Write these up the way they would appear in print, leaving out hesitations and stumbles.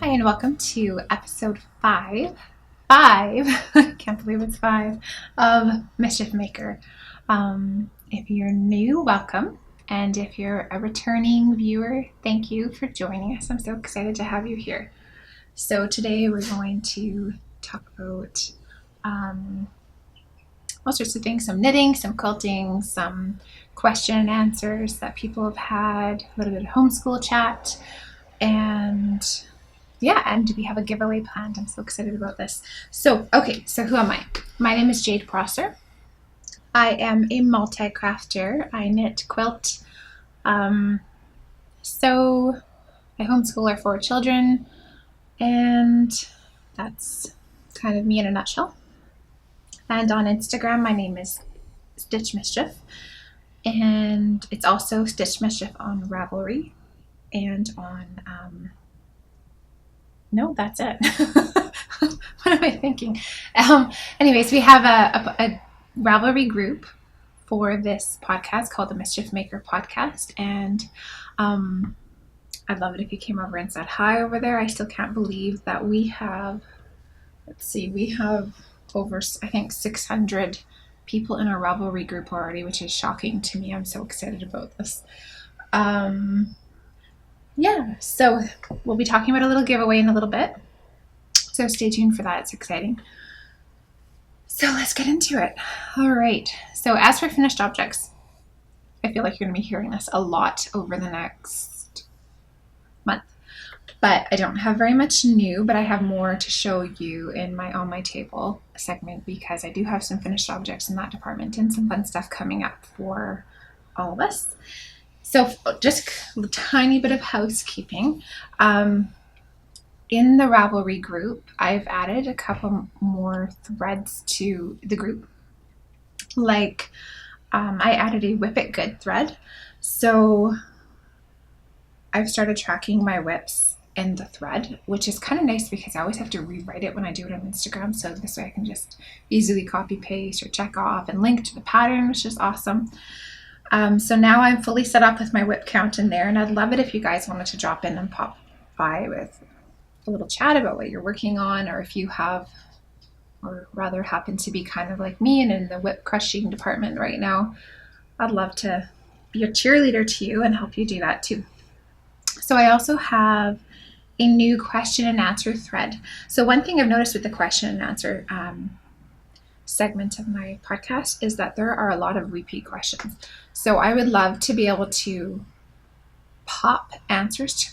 Hi, and welcome to episode 5, can't believe it's 5, of Mischief Maker. If you're new, welcome. And if you're a returning viewer, thank you for joining us. I'm so excited to have you here. So today we're going to talk about all sorts of things, some knitting, some quilting, some question and answers that people have had, a little bit of homeschool chat, and we have a giveaway planned. I'm so excited about this. So who am I? My name is Jade Prosser. I am a multi-crafter. I knit, quilt, sew. I homeschool our 4 children, and that's kind of me in a nutshell. And on Instagram, my name is Stitch Mischief, and it's also Stitch Mischief on Ravelry and on no, that's it. What am I thinking? Anyways, we have a Ravelry group for this podcast called the Mischief Maker podcast, and I'd love it if you came over and said hi over there. I still can't believe that we have over, I think, 600 people in our Ravelry group already, which is shocking to me. I'm so excited about this. So we'll be talking about a little giveaway in a little bit. So stay tuned for that. It's exciting. So let's get into it. All right. So as for finished objects, I feel like you're going to be hearing this a lot over the next month. But I don't have very much new, but I have more to show you in my On My Table segment, because I do have some finished objects in that department and some fun stuff coming up for all of us. So just a tiny bit of housekeeping. In the Ravelry group, I've added a couple more threads to the group. Like I added a Whip It Good thread. So I've started tracking my whips in the thread, which is kind of nice because I always have to rewrite it when I do it on Instagram. So this way I can just easily copy paste or check off and link to the pattern, which is awesome. So now I'm fully set up with my whip count in there, and I'd love it if you guys wanted to drop in and pop by with a little chat about what you're working on, or if you have, or rather happen to be kind of like me and in the whip crushing department right now. I'd love to be a cheerleader to you and help you do that too. So I also have a new question and answer thread. So one thing I've noticed with the question and answer segment of my podcast is that there are a lot of repeat questions. So I would love to be able to pop answers to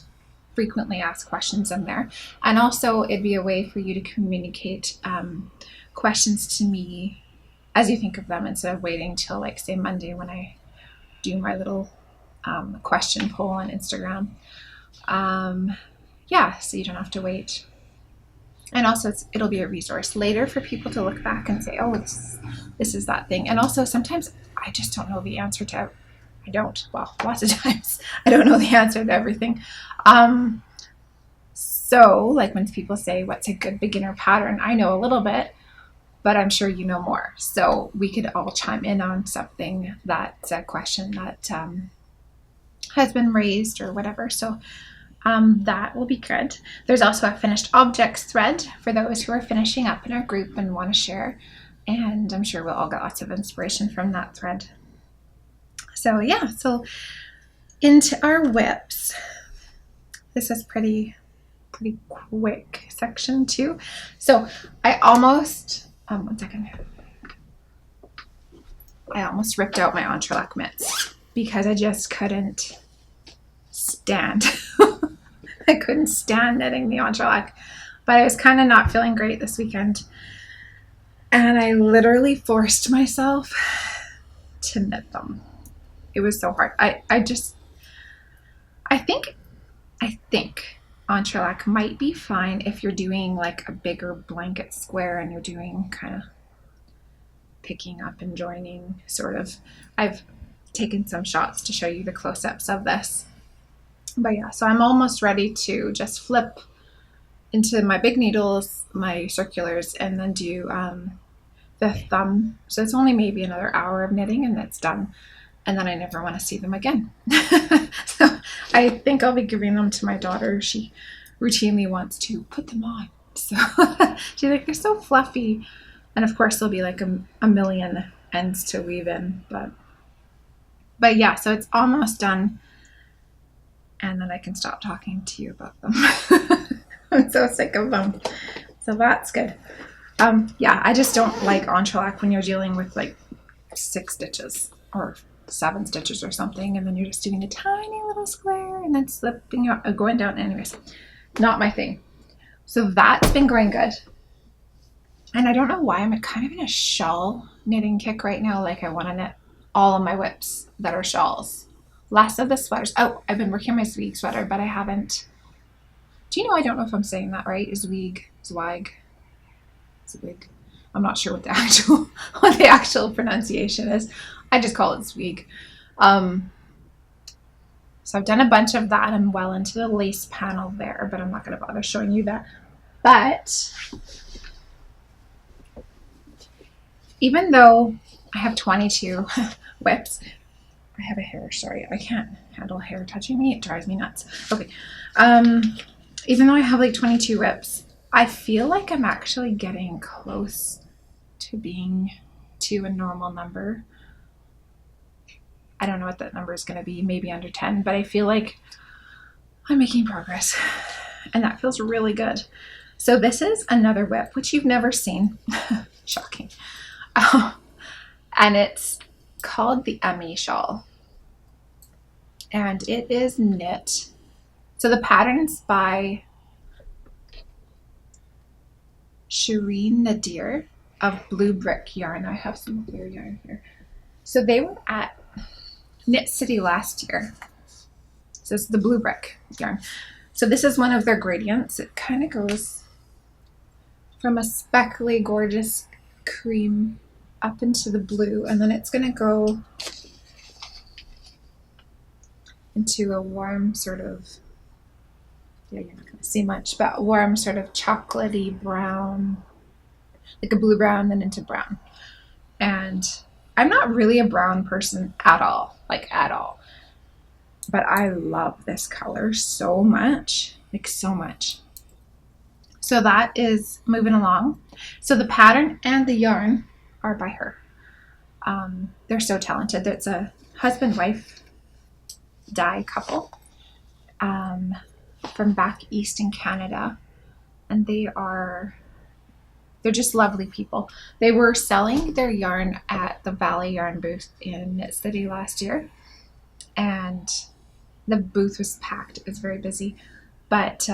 frequently asked questions in there. And also it'd be a way for you to communicate questions to me as you think of them, instead of waiting till, like, say, Monday when I do my little question poll on Instagram. So you don't have to wait. And also it'll be a resource later for people to look back and say, oh, this is that thing. And also sometimes I just don't know the answer to, lots of times I don't know the answer to everything. So like when people say, what's a good beginner pattern? I know a little bit, but I'm sure you know more. So we could all chime in on something, that's a question that has been raised or whatever. So that will be good. There's also a finished objects thread for those who are finishing up in our group and want to share. And I'm sure we'll all get lots of inspiration from that thread. So into our whips. This is pretty quick section too. So I almost ripped out my entrelac mitts because I just couldn't stand. I couldn't stand knitting the entrelac, but I was kind of not feeling great this weekend, and I literally forced myself to knit them. It was so hard. I think entrelac might be fine if you're doing like a bigger blanket square and you're doing kind of picking up and joining sort of. I've taken some shots to show you the close-ups of this. But yeah, so I'm almost ready to just flip into my big needles, my circulars, and then do the thumb. So it's only maybe another hour of knitting and that's done. And then I never want to see them again. So I think I'll be giving them to my daughter. She routinely wants to put them on. So she's like, they're so fluffy. And of course there'll be like a million ends to weave in, but yeah, so it's almost done. And then I can stop talking to you about them. I'm so sick of them. So that's good. Yeah, I just don't like entrelac when you're dealing with like 6 stitches or 7 stitches or something, and then you're just doing a tiny little square and then slipping out, going down. Anyways, not my thing. So that's been going good. And I don't know why I'm kind of in a shawl knitting kick right now. Like I want to knit all of my whips that are shawls. Less of the sweaters. Oh, I've been working on my Zweig sweater, but I haven't. Do you know, I don't know if I'm saying that right. Zweig. I'm not sure what the actual pronunciation is. I just call it Zweig. So I've done a bunch of that. I'm well into the lace panel there, but I'm not going to bother showing you that. But even though I have 22 whips, I have a hair, sorry, I can't handle hair touching me. It drives me nuts. Okay. Even though I have like 22 whips, I feel like I'm actually getting close to being to a normal number. I don't know what that number is going to be, maybe under 10, but I feel like I'm making progress and that feels really good. So this is another whip, which you've never seen. Shocking. And it's called the Emmy shawl. And it is knit. So the pattern's by Shireen Nadir of Blue Brick Yarn. I have some of their yarn here. So they were at Knit City last year. So it's the Blue Brick yarn. So this is one of their gradients. It kind of goes from a speckly, gorgeous cream up into the blue, and then it's going to go into a warm sort of, yeah, you're not going to see much, but warm sort of chocolatey brown, like a blue brown, then into brown. And I'm not really a brown person at all, like at all. But I love this color so much, like so much. So that is moving along. So the pattern and the yarn are by her. They're so talented. It's a husband-wife dye couple from back east in Canada. And they're just lovely people. They were selling their yarn at the Valley Yarn booth in Knit City last year. And the booth was packed. It was very busy. But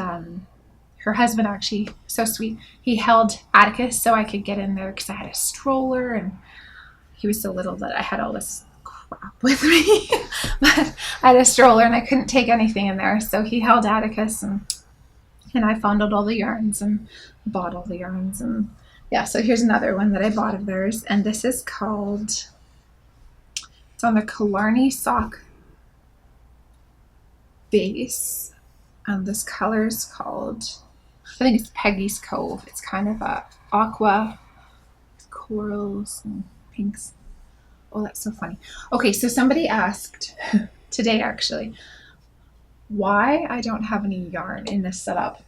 her husband actually, so sweet, he held Atticus so I could get in there because I had a stroller and he was so little that I had all this crap with me. But I had a stroller and I couldn't take anything in there. So he held Atticus and I fondled all the yarns and bought all the yarns. And yeah, so here's another one that I bought of theirs. And this is called, it's on the Killarney sock base. And this color is called, I think it's Peggy's Cove. It's kind of a aqua, corals and pinks. Oh, that's so funny. Okay, so somebody asked today actually why I don't have any yarn in this setup.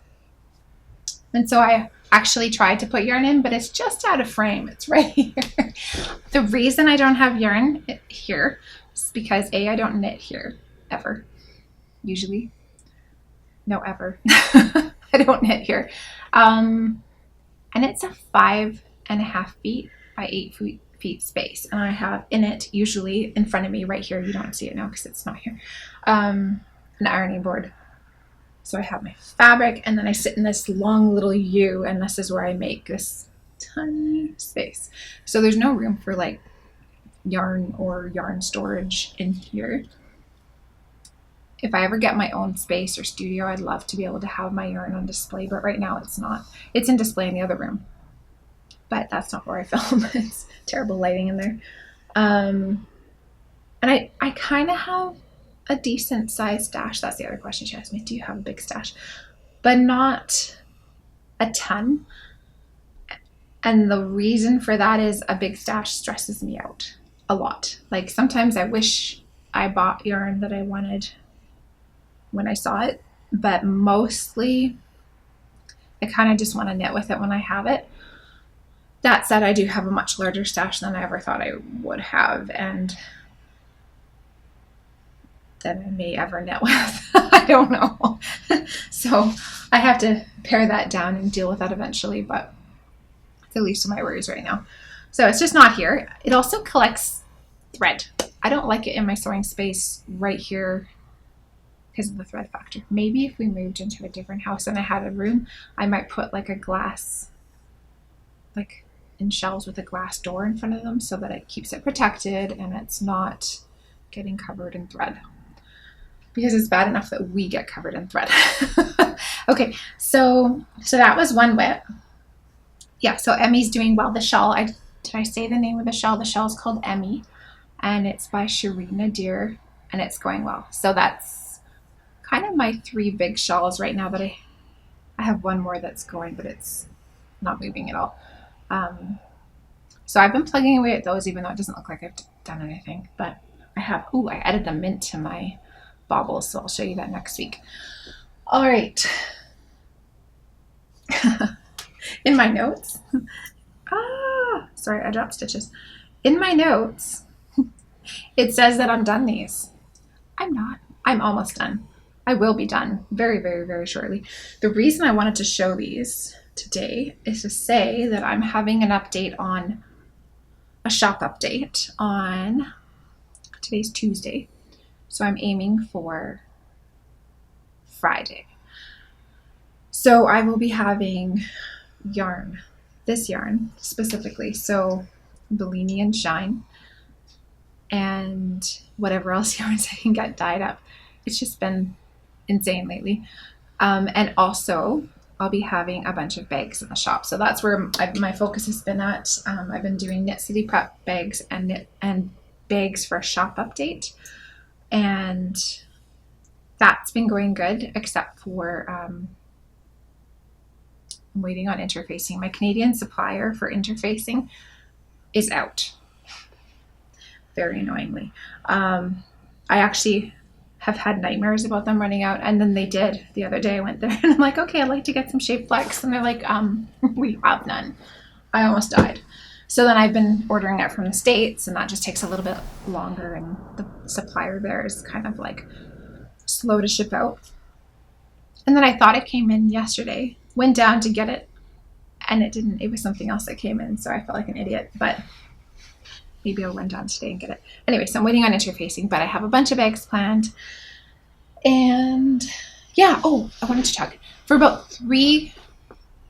And so I actually tried to put yarn in, but it's just out of frame. It's right here. The reason I don't have yarn here is because I don't knit here ever. Usually. No, ever. I don't knit here. And it's a 5.5 feet by 8 feet space. And I have in it, usually in front of me right here, you don't see it now because it's not here, an ironing board. So I have my fabric and then I sit in this long little U and this is where I make this tiny space. So there's no room for like yarn or yarn storage in here. If I ever get my own space or studio, I'd love to be able to have my yarn on display, but right now it's not. It's in display in the other room, but that's not where I film. It's terrible lighting in there. And I kind of have a decent sized stash. That's the other question she asked me. Do you have a big stash? But not a ton. And the reason for that is a big stash stresses me out a lot. Like sometimes I wish I bought yarn that I wanted when I saw it, but mostly I kind of just want to knit with it when I have it. That said, I do have a much larger stash than I ever thought I would have, and than I may ever knit with. I don't know. So I have to pare that down and deal with that eventually, but it's the least of my worries right now. So it's just not here. It also collects thread. I don't like it in my sewing space right here because of the thread factor. Maybe if we moved into a different house and I had a room, I might put like a glass, like in shelves with a glass door in front of them so that it keeps it protected and it's not getting covered in thread. Because it's bad enough that we get covered in thread. Okay, so that was one WIP. Yeah, so Emmy's doing well. The shawl, did I say the name of the shawl? The shawl is called Emmy, and it's by Sharina Deer, and it's going well. So that's kind of my 3 big shawls right now, but I have one more that's going, but it's not moving at all. So I've been plugging away at those, even though it doesn't look like I've done anything, but I have, I added the mint to my baubles, so I'll show you that next week. All right. In my notes, sorry, I dropped stitches. In my notes, it says that I'm done these. I'm not. I'm almost done. I will be done very, very, very shortly. The reason I wanted to show these today is to say that I'm having an update on a shop update on, today's Tuesday, so I'm aiming for Friday. So I will be having yarn, this yarn specifically, so Bellini and Shine, and whatever else yarns I can get dyed up. It's just been insane lately. And also I'll be having a bunch of bags in the shop. So that's where my focus has been at. I've been doing Knit City Prep bags and bags for a shop update. And that's been going good, except for I'm waiting on interfacing. My Canadian supplier for interfacing is out, very annoyingly. I actually have had nightmares about them running out, and then they did the other day. I went there and I'm like, okay, I'd like to get some Shape Flex, and they're like, we have none. I almost died. So then I've been ordering it from the States, and that just takes a little bit longer, and the supplier there is kind of like slow to ship out. And then I thought it came in yesterday, went down to get it, and it didn't. It was something else that came in, so I felt like an idiot, but maybe I'll run down today and get it. Anyway, so I'm waiting on interfacing, but I have a bunch of bags planned. And yeah, I wanted to talk. For about 3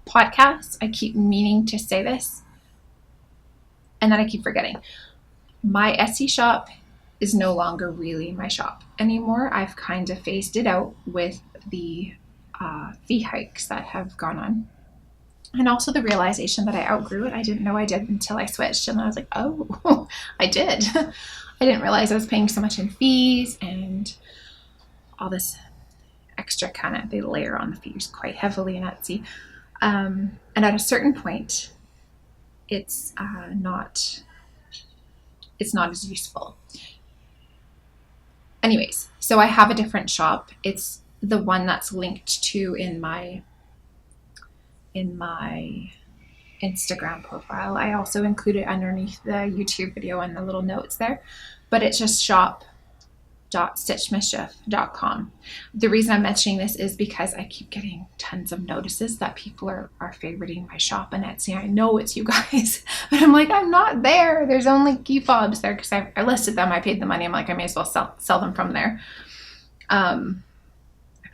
podcasts, I keep meaning to say this, and then I keep forgetting. My Etsy shop is no longer really my shop anymore. I've kind of phased it out with the fee hikes that have gone on. And also the realization that I outgrew it. I didn't know I did until I switched. And I was like, oh, I did. I didn't realize I was paying so much in fees and all this extra kind of, they layer on the fees quite heavily in Etsy. And at a certain point, it's not as useful. Anyways, so I have a different shop. It's the one that's linked to in my Instagram profile. I also include it underneath the YouTube video and the little notes there, but it's just shop.stitchmischief.com. The reason I'm mentioning this is because I keep getting tons of notices that people are favoriting my shop on Etsy. I know it's you guys, but I'm like, I'm not there. There's only key fobs there because I listed them. I paid the money. I'm like, I may as well sell them from there. I mean,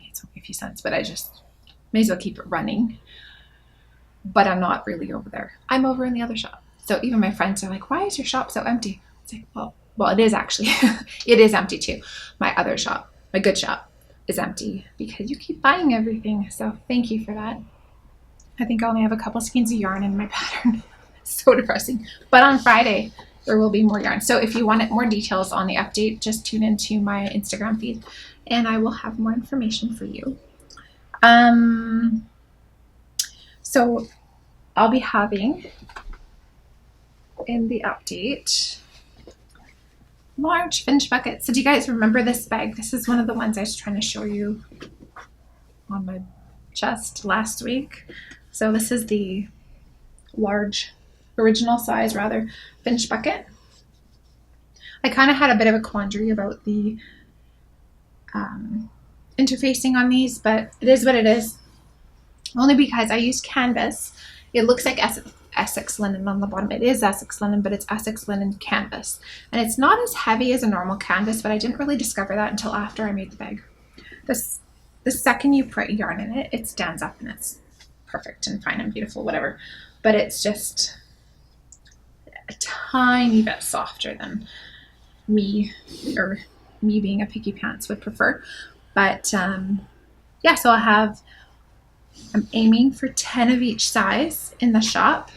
it's only a few cents, but I just may as well keep it running. But I'm not really over there. I'm over in the other shop. So even my friends are like, why is your shop so empty? It's like, well, it is actually. It is empty too. My other shop, my good shop, is empty because you keep buying everything. So thank you for that. I think I only have a couple skeins of yarn in my pattern. So depressing. But on Friday, there will be more yarn. So if you want more details on the update, just tune into my Instagram feed and I will have more information for you. So I'll be having in the update large Finch buckets. So do you guys remember this bag? This is one of the ones I was trying to show you on my just last week. So this is the large, original size rather, finished bucket. I kind of had a bit of a quandary about the interfacing on these, but it is what it is. Only because I used canvas. It looks like Essex linen on the bottom. It is Essex linen, but it's Essex linen canvas. And it's not as heavy as a normal canvas, but I didn't really discover that until after I made the bag. The second you put yarn in it, it stands up and it's perfect and fine and beautiful, whatever. But it's just a tiny bit softer than me being a picky pants would prefer. But yeah, so I'm aiming for 10 of each size in the shop.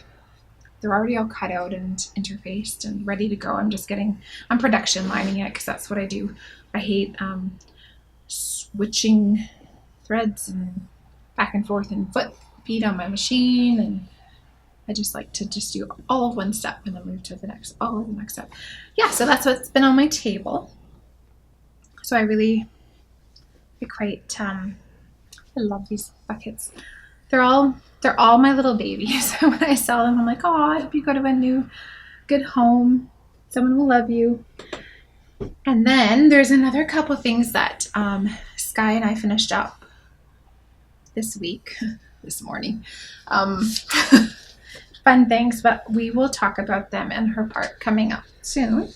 They're already all cut out and interfaced and ready to go. I'm production lining it because that's what I do. I hate switching threads and back and forth and foot feed on my machine, and I just like to just do all of one step and then move to the next, all of the next step. Yeah, so that's what's been on my table. So I love these buckets. They're all my little babies. When I sell them, I'm like, oh, I hope you go to a new good home. Someone will love you. And then there's another couple things that Sky and I finished up this morning. Fun things, but we will talk about them in her part coming up soon.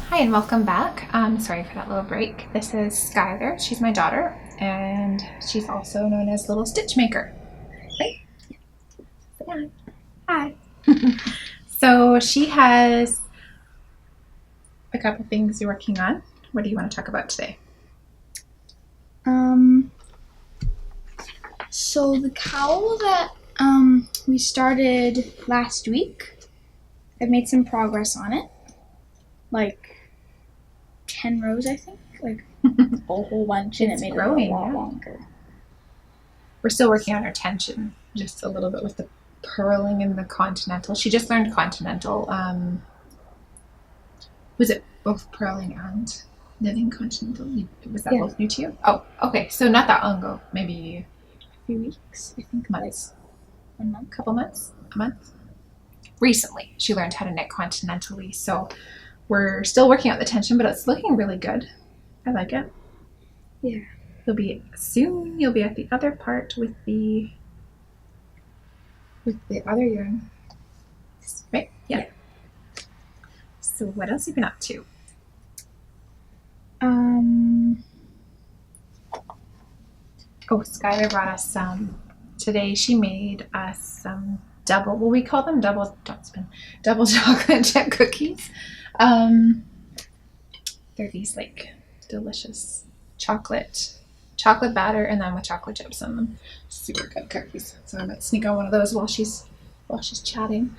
Hi and welcome back. Sorry for that little break. This is Skyler. She's my daughter, and she's also known as Little Stitch Maker. Right? Yeah. Hi. So she has a couple things you're working on. What do you want to talk about today? So the cowl that we started last week, I've made some progress on it. Like 10 rows, I think. Like a whole bunch, and it made growing, it a lot longer. We're still working on her tension just a little bit with the purling and the continental. She just learned continental. Was it both purling and knitting continental? Was that both new to you? Oh, okay. So not that long ago. Maybe a few weeks, I think. Months. Like 1 month. Couple months? A month? Recently, she learned how to knit continentally. So we're still working out the tension, but it's looking really good. I like it. Yeah. You'll be at the other part with the other yarn. Right? Yeah. So what else have you been up to? Oh, Skyler brought us some today. She made us some we call them double chocolate chip cookies. They're these like delicious chocolate batter and then with chocolate chips in them. Super good cookies. So I might sneak on one of those while she's chatting.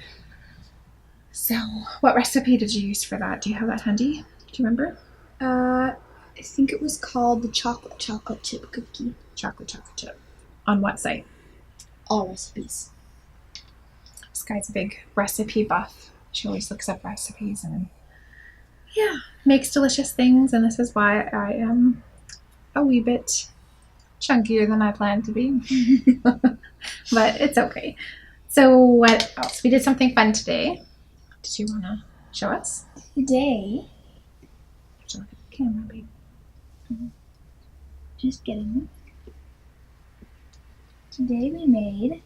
So what recipe did you use for that? Do you have that handy? Do you remember? I think it was called the chocolate chip cookie. Chocolate chip. On what site? All recipes. This guy's a big recipe buff. She always looks up recipes and makes delicious things, and this is why I am a wee bit chunkier than I planned to be. But it's okay. So what else? We did something fun today. Did you want to show us? Today, Look at the camera, babe. Just kidding. Today we made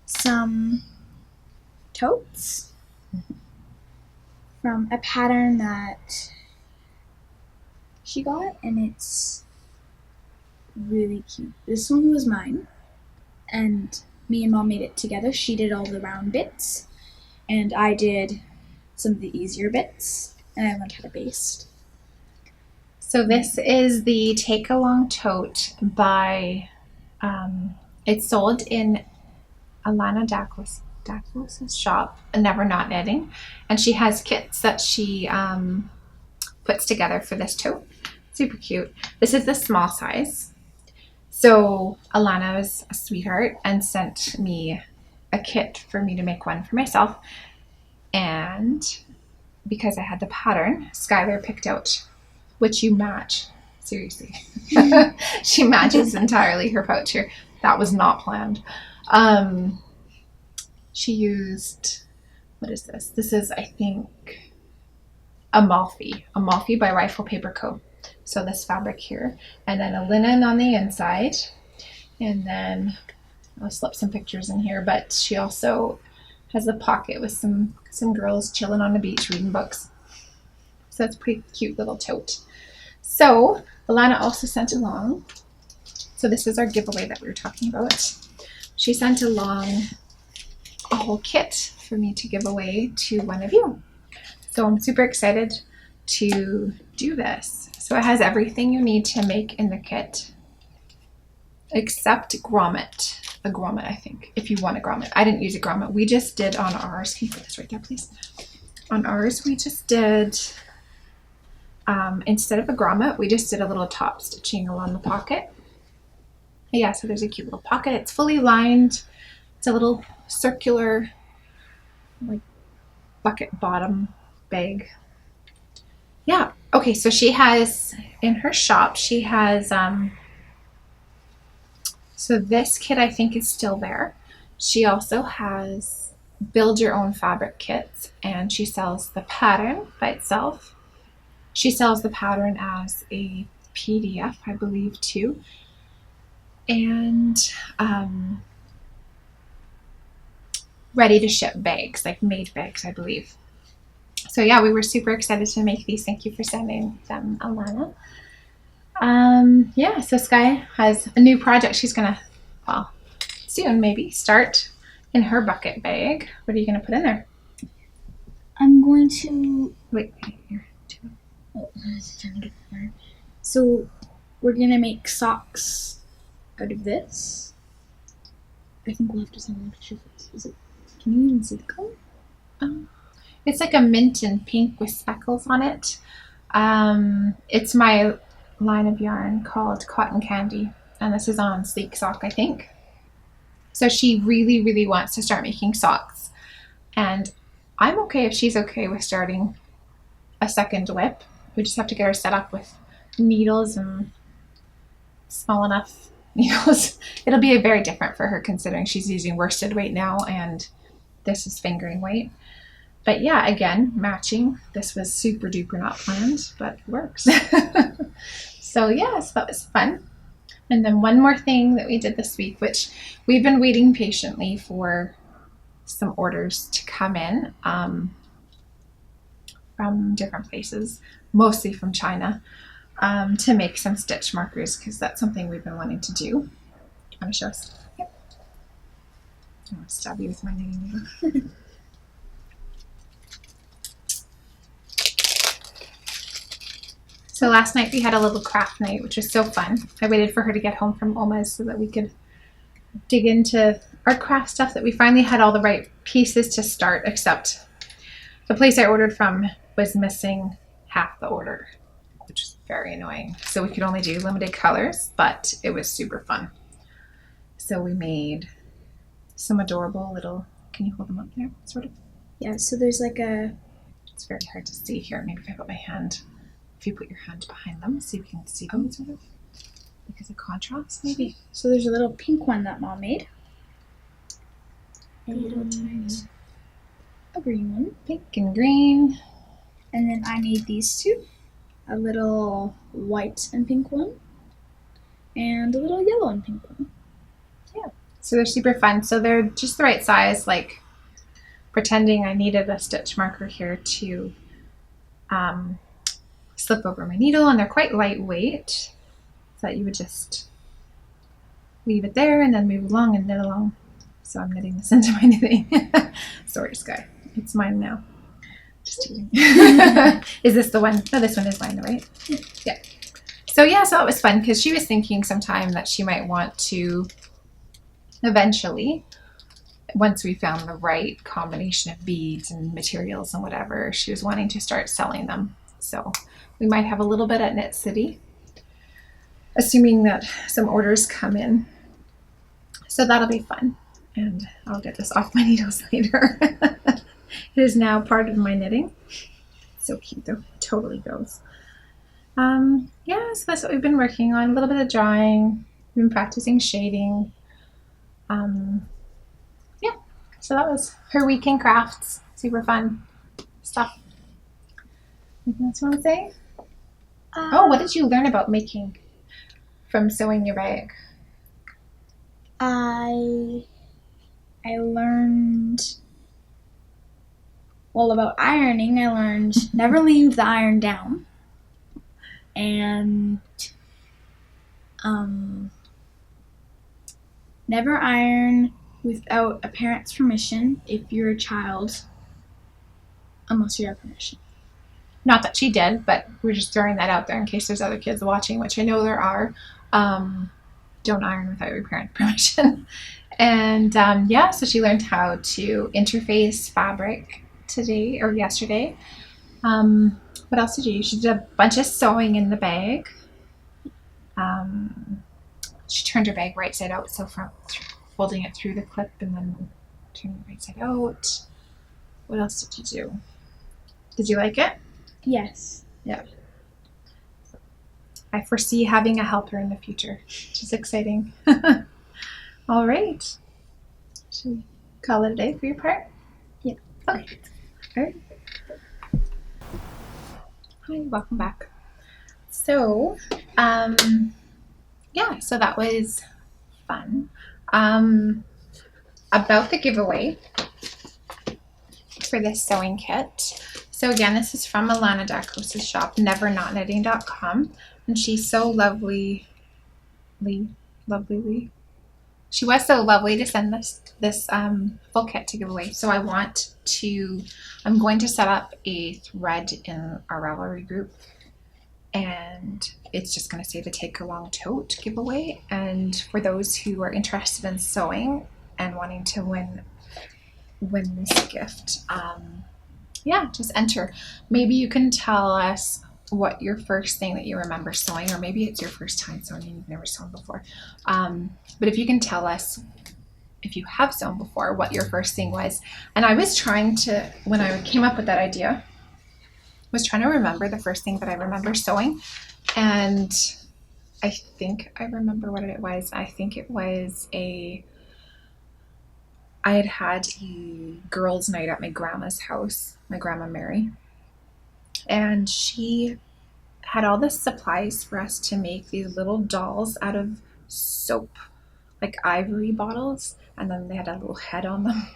some totes from a pattern that she got, and it's really cute. This one was mine, and me and Mom made it together. She did all the round bits, and I did some of the easier bits, and I learned how to baste. So this is the Take Along Tote by, it's sold in Alana Daklos' shop, Never Not Knitting, and she has kits that she puts together for this tote. Super cute. This is the small size. So Alana was a sweetheart and sent me a kit for me to make one for myself, and because I had the pattern, Skyler picked out which you match. Seriously. She matches entirely her pouch here. That was not planned. She used, what is this? This is, I think, Amalfi by Rifle Paper Co. So this fabric here, and then a linen on the inside, and then I'll slip some pictures in here, but she also has a pocket with some girls chilling on the beach reading books. So that's a pretty cute little tote. So Alana also sent along, so this is our giveaway that we were talking about. She sent along a whole kit for me to give away to one of you. So I'm super excited to do this. So it has everything you need to make in the kit, except grommet. A grommet, I think, if you want a grommet. I didn't use a grommet. We just did on ours. Can you put this right there, please? On ours, we just did, instead of a grommet, we just did a little top stitching along the pocket. Yeah, so there's a cute little pocket. It's fully lined. It's a little circular, like, bucket bottom bag. Yeah. Okay, so she has, in her shop, she has, so this kit I think is still there. She also has build your own fabric kits, and she sells the pattern by itself. She sells the pattern as a PDF, I believe, too. And ready to ship bags, like made bags, I believe. So yeah, we were super excited to make these. Thank you for sending them, Alana. Yeah, so Sky has a new project she's gonna, well, soon maybe, start in her bucket bag. What are you gonna put in there? I'm going to... Wait, here. Oh, I was trying to get there. So we're gonna make socks out of this. I think we'll have to send a picture of this. Is it? Can you even see the color? It's like a mint and pink with speckles on it. It's my line of yarn called Cotton Candy, and this is on Sleek Sock, I think. So she really, really wants to start making socks, and I'm okay if she's okay with starting a second whip. We just have to get her set up with needles and small enough needles. It'll be very different for her considering she's using worsted weight now and this is fingering weight. But yeah, again, matching. This was super duper not planned, but it works. So yeah, so that was fun. And then one more thing that we did this week, which we've been waiting patiently for some orders to come in from different places, mostly from China, to make some stitch markers, because that's something we've been wanting to do. Do you want to show us? Yep. I want to stab you with my knitting needle. So last night we had a little craft night, which was so fun. I waited for her to get home from Oma's so that we could dig into our craft stuff, that we finally had all the right pieces to start, except the place I ordered from was missing half the order, which is very annoying. So we could only do limited colors, but it was super fun. So we made some adorable little, can you hold them up there, sort of? Yeah, so there's like a... It's very hard to see here. Maybe if I put my hand, if you put your hand behind them, so you can see them, sort of, because of contrast, maybe. So there's a little pink one that Mom made. A little tiny... a green one. Pink and green. And then I made these two. A little white and pink one. And a little yellow and pink one. Yeah. So they're super fun. So they're just the right size, like pretending I needed a stitch marker here to slip over my needle, and they're quite lightweight, so that you would just leave it there and then move along and knit along. So I'm knitting this into my knitting. Sorry, Sky. It's mine now. Just teasing. Is this the one? No, this one is mine, right? Yeah. So yeah, so it was fun because she was thinking sometime that she might want to eventually, once we found the right combination of beads and materials and whatever, she was wanting to start selling them. So we might have a little bit at Knit City, assuming that some orders come in. So that'll be fun. And I'll get this off my needles later. It is now part of my knitting. So cute though, it totally goes. Yeah, so that's what we've been working on. A little bit of drawing. We've been practicing shading. Um, yeah, so that was her weekend crafts. Super fun stuff. Anything else you want to say? Oh, what did you learn about making from sewing your bag? I learned about ironing. I learned never leave the iron down, and never iron without a parent's permission if you're a child, unless you have permission. Not that she did, but we're just throwing that out there in case there's other kids watching, which I know there are. Don't iron without your parent permission. And yeah, so she learned how to interface fabric today or yesterday. What else did you do? She did a bunch of sewing in the bag. She turned her bag right side out, so from folding it through the clip and then turning it right side out. What else did you do? Did you like it? Yes. Yeah. I foresee having a helper in the future, which is exciting. All right. Should we call it a day for your part? Yeah. Okay. All right. Hi, welcome back. So, yeah, so that was fun. About the giveaway for this sewing kit. So again, this is from Alana Dacos' shop, nevernotknitting.com. And she's so lovely. She was so lovely to send this full kit to give away. So I'm going to set up a thread in our Ravelry group, and it's just going to say the take along tote giveaway. And for those who are interested in sewing and wanting to win this gift, yeah, just enter. Maybe you can tell us what your first thing that you remember sewing, or maybe it's your first time sewing and you've never sewn before. But if you can tell us if you have sewn before, what your first thing was. And I was trying to, when I came up with that idea, was trying to remember the first thing that I remember sewing. And I think I remember what it was. I think it was I had a girls' night at my grandma's house, my grandma Mary. And she had all the supplies for us to make these little dolls out of soap, like ivory bottles, and then they had a little head on them,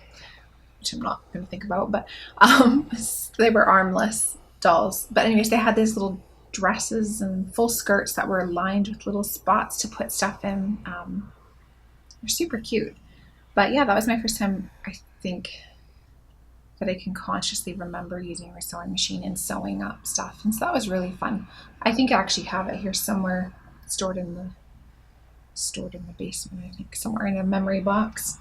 which I'm not going to think about, but they were armless dolls. But anyways, they had these little dresses and full skirts that were lined with little spots to put stuff in. They're super cute. But yeah, that was my first time, I think, that I can consciously remember using my sewing machine and sewing up stuff. And so that was really fun. I think I actually have it here somewhere stored in the basement, I think, somewhere in a memory box.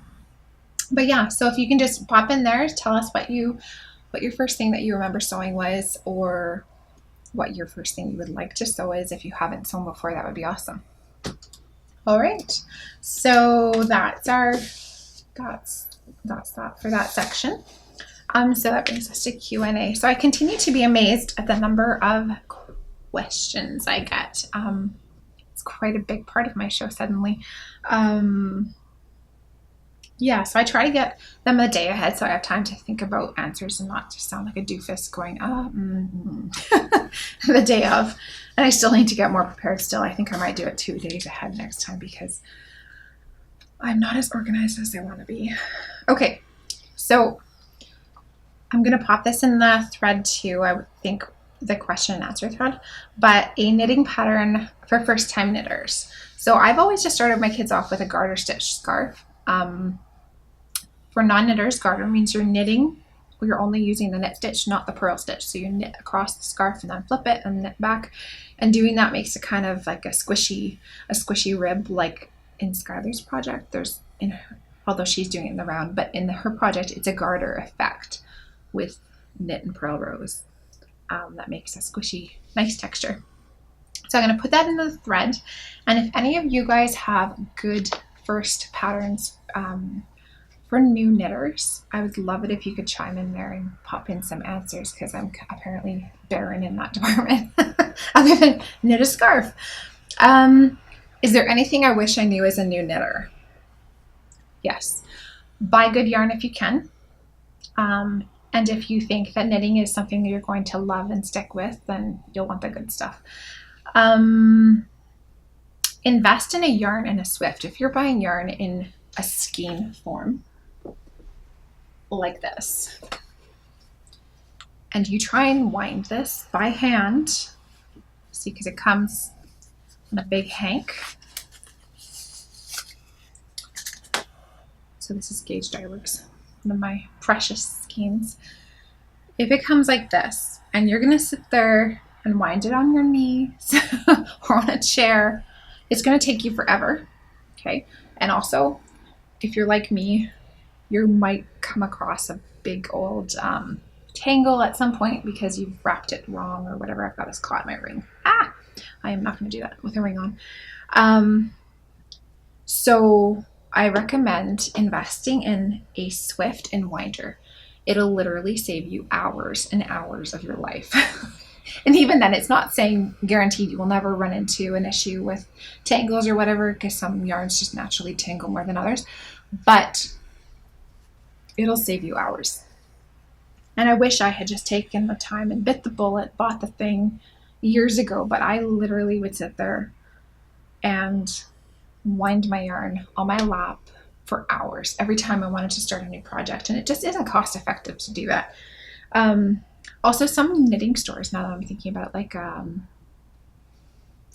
But yeah, so if you can just pop in there, tell us what your first thing that you remember sewing was, or what your first thing you would like to sew is. If you haven't sewn before, that would be awesome. All right, so that's that for that section. So that brings us to Q&A. So I continue to be amazed at the number of questions I get. It's quite a big part of my show suddenly. Yeah, so I try to get them a day ahead so I have time to think about answers and not just sound like a doofus going, the day of. And I still need to get more prepared still. I think I might do it 2 days ahead next time because I'm not as organized as I want to be. Okay, so I'm going to pop this in the thread too, I would think, the question and answer thread, but a knitting pattern for first time knitters. So I've always just started my kids off with a garter stitch scarf. For non-knitters, garter means you're knitting, you're only using the knit stitch, not the purl stitch. So you knit across the scarf and then flip it and knit back. And doing that makes it kind of like a squishy rib, like in Skyler's project. Although she's doing it in the round, but in her project, it's a garter effect with knit and purl rows. That makes a squishy, nice texture. So I'm going to put that in the thread. And if any of you guys have good first patterns for new knitters, I would love it if you could chime in there and pop in some answers, because I'm apparently barren in that department. other than knit a scarf. Is there anything I wish I knew as a new knitter? Yes. Buy good yarn if you can. And if you think that knitting is something that you're going to love and stick with, then you'll want the good stuff. Invest in a yarn and a Swift. If you're buying yarn in a skein form, like this, and you try and wind this by hand, see, because it comes in a big hank. So this is Gauge Dye Works, one of my precious skeins. If it comes like this, and you're gonna sit there and wind it on your knees or on a chair, it's gonna take you forever, okay? And also, if you're like me, you might come across a big old tangle at some point because you've wrapped it wrong or whatever. I've got this caught in my ring. I am not gonna do that with a ring on. So I recommend investing in a Swift and winder. It'll literally save you hours and hours of your life. And even then, it's not saying guaranteed you will never run into an issue with tangles or whatever, because some yarns just naturally tangle more than others, but it'll save you hours. And I wish I had just taken the time and bit the bullet, bought the thing years ago, but I literally would sit there and wind my yarn on my lap for hours every time I wanted to start a new project, and it just isn't cost effective to do that. Also, some knitting stores, now that I'm thinking about it, like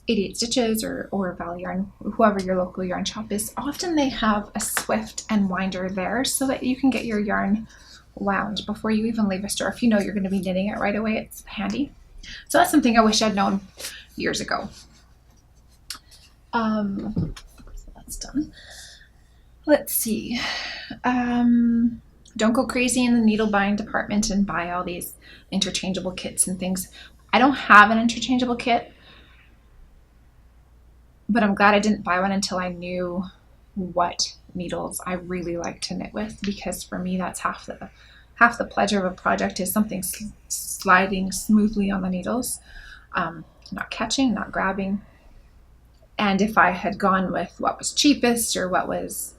88 Stitches or Valley Yarn, whoever your local yarn shop is, often they have a Swift and winder there so that you can get your yarn wound before you even leave a store. If you know you're going to be knitting it right away, it's handy. So that's something I wish I'd known years ago. So that's done. Let's see. Don't go crazy in the needle buying department and buy all these interchangeable kits and things. I don't have an interchangeable kit, but I'm glad I didn't buy one until I knew what needles I really like to knit with, because for me that's half the pleasure of a project, is something sliding smoothly on the needles, not catching, not grabbing. And if I had gone with what was cheapest or what was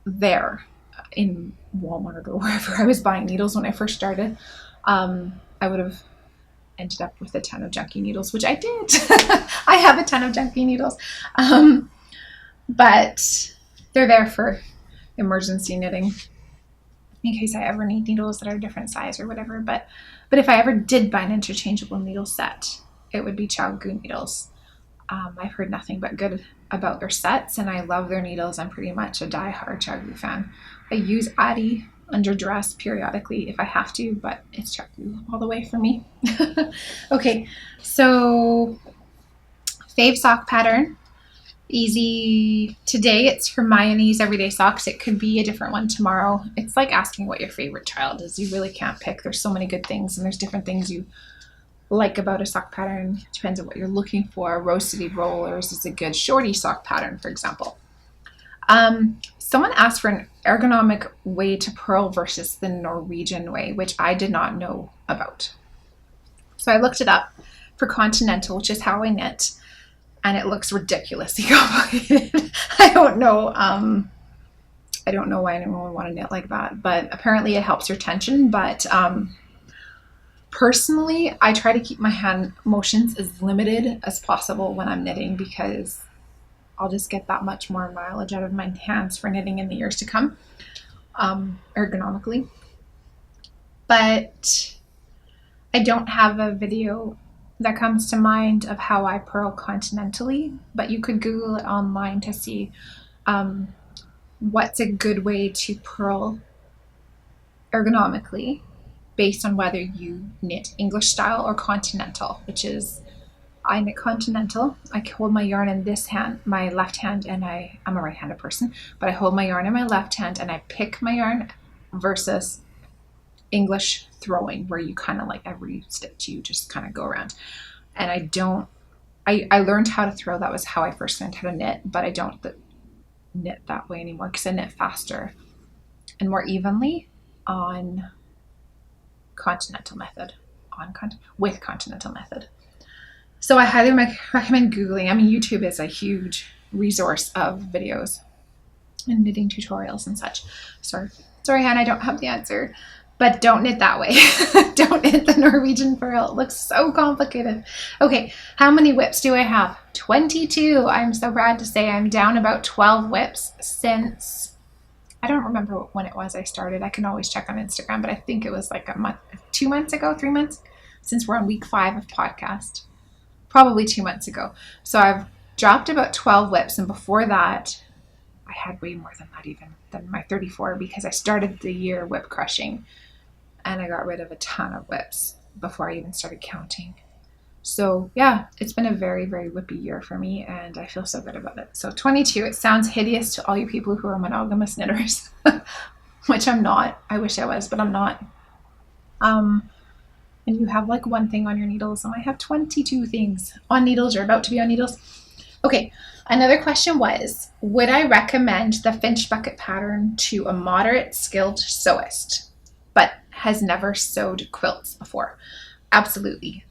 there in Walmart or wherever I was buying needles when I first started, I would have ended up with a ton of junky needles, which I did. I have a ton of junky needles, but they're there for emergency knitting in case I ever need needles that are a different size or whatever. But if I ever did buy an interchangeable needle set, it would be Chow-Gu needles. I've heard nothing but good about their sets, and I love their needles. I'm pretty much a die-hard Chow-Gu fan. I use Addi under dress periodically if I have to, but it's Chow-Gu all the way for me. Okay, so fave sock pattern. Easy. Today it's Hermione's Everyday Socks. It could be a different one tomorrow. It's like asking what your favorite child is. You really can't pick. There's so many good things, and there's different things you like about a sock pattern. It depends on what you're looking for. Rose City Rollers is a good shorty sock pattern, for example. Someone asked for an ergonomic way to purl versus the Norwegian way, which I did not know about. So I looked it up for continental, which is how I knit, and it looks ridiculously complicated. I don't know why anyone would want to knit like that, but apparently it helps your tension. But personally, I try to keep my hand motions as limited as possible when I'm knitting, because I'll just get that much more mileage out of my hands for knitting in the years to come, ergonomically. But I don't have a video that comes to mind of how I purl continentally, but you could Google it online to see what's a good way to purl ergonomically based on whether you knit English style or continental, which is, I knit continental. I hold my yarn in this hand, my left hand, and I'm a right-handed person, but I hold my yarn in my left hand and I pick my yarn, versus English throwing, where you kind of like every stitch you just kind of go around. And I learned how to throw. That was how I first learned how to knit, but I don't knit that way anymore because I knit faster and more evenly on continental method, with continental method. So I highly recommend Googling. I mean, YouTube is a huge resource of videos and knitting tutorials and such. Sorry, Hannah, I don't have the answer. But don't knit that way. Don't knit the Norwegian furl. It looks so complicated. Okay, how many whips do I have? 22. I'm so proud to say I'm down about 12 whips since, I don't remember when it was I started. I can always check on Instagram, but I think it was like a month, 2 months ago, 3 months, since we're on week 5 of podcast. Probably 2 months ago. So I've dropped about 12 whips, and before that, I had way more than that even, than my 34, because I started the year whip crushing and I got rid of a ton of whips before I even started counting. So yeah, it's been a very, very whippy year for me, and I feel so good about it. So 22, it sounds hideous to all you people who are monogamous knitters, which I'm not. I wish I was, but I'm not. And you have like one thing on your needles, and I have 22 things on needles or about to be on needles. Okay, another question was, would I recommend the Finch bucket pattern to a moderate skilled sewist, but has never sewed quilts before? Absolutely.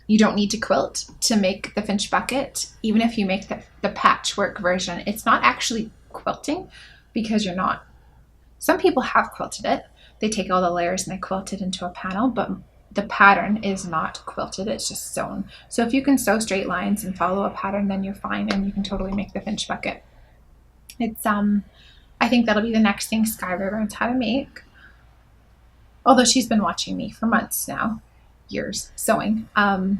You don't need to quilt to make the Finch bucket. Even if you make the patchwork version, it's not actually quilting because you're not. Some people have quilted it. They take all the layers and they quilt it into a panel, but the pattern is not quilted, it's just sewn. So if you can sew straight lines and follow a pattern, then you're fine, and you can totally make the Finch bucket. It's I think that'll be the next thing Skyler learns how to make. Although she's been watching me for months now, years, sewing. But